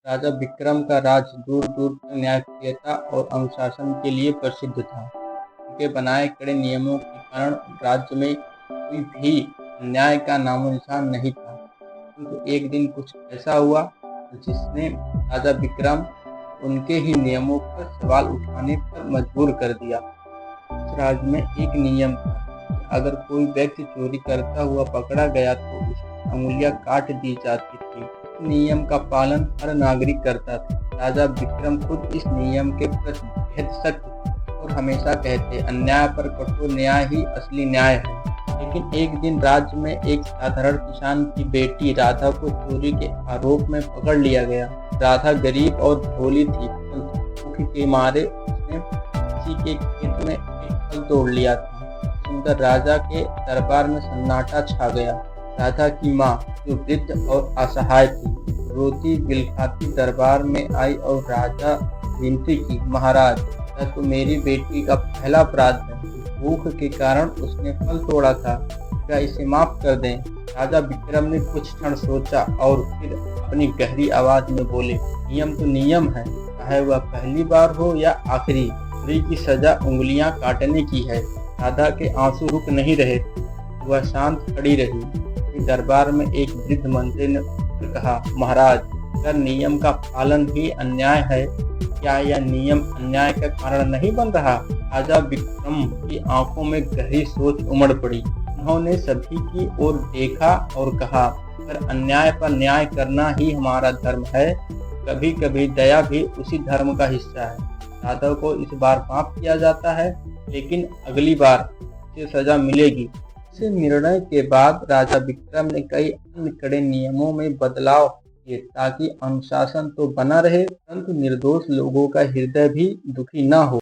राजा विक्रम का राज दूर दूर तक न्यायप्रियता और अनुशासन के लिए प्रसिद्ध था। उनके बनाए कड़े नियमों के कारण राज्य में कोई भी अन्याय का नामोनिशान नहीं था। किंतु एक दिन कुछ ऐसा हुआ जिसने राजा विक्रम उनके ही नियमों पर सवाल उठाने पर मजबूर कर दिया। उस राज्य में एक नियम था कि अगर कोई व्यक्ति चोरी करता हुआ पकड़ा गया तो उसकी अंगुलियां काट दी जाती थी। नियम का पालन हर नागरिक करता था। राजा विक्रम खुद इस नियम के प्रति बेहद सख्त थे और हमेशा कहते, अन्याय पर कठोर न्याय ही असली न्याय है। लेकिन एक दिन राज्य में एक साधारण किसान की बेटी राधा को चोरी के आरोप में पकड़ लिया गया। राधा गरीब और भोली थी, भूख के मारे उसने किसी के खेत में एक फल तोड़ लिया था। सुनकर राजा के दरबार में सन्नाटा छा गया। राधा की माँ, जो वृद्ध और असहाय थी, रोती बिलखाती दरबार में आई और राजा विनती की, महाराज, यह तो मेरी बेटी का पहला अपराध है। भूख के कारण उसने फल तोड़ा था, क्या इसे माफ कर दें? राजा विक्रम ने कुछ क्षण सोचा और फिर अपनी गहरी आवाज में बोले, नियम तो नियम है, चाहे वह पहली बार हो या आखिरी। चोरी की सजा उंगलियां काटने की है। राधा के आंसू रुक नहीं रहे थे, वह शांत खड़ी रही। दरबार में एक वृद्ध मंत्री ने कहा, महाराज, अगर नियम का पालन ही अन्याय है, क्या यह नियम अन्याय का कारण नहीं बन रहा? राजा विक्रम की आंखों में गहरी सोच उमड़ पड़ी। उन्होंने सभी की ओर देखा और कहा, अगर अन्याय पर न्याय करना ही हमारा धर्म है, कभी कभी दया भी उसी धर्म का हिस्सा है। राधा को इस बार माफ किया जाता है, लेकिन अगली बार उसे सजा मिलेगी। इस निर्णय के बाद राजा विक्रम ने कई अन्य कड़े नियमों में बदलाव किए ताकि अनुशासन तो बना रहे, परंतु निर्दोष लोगों का हृदय भी दुखी न हो।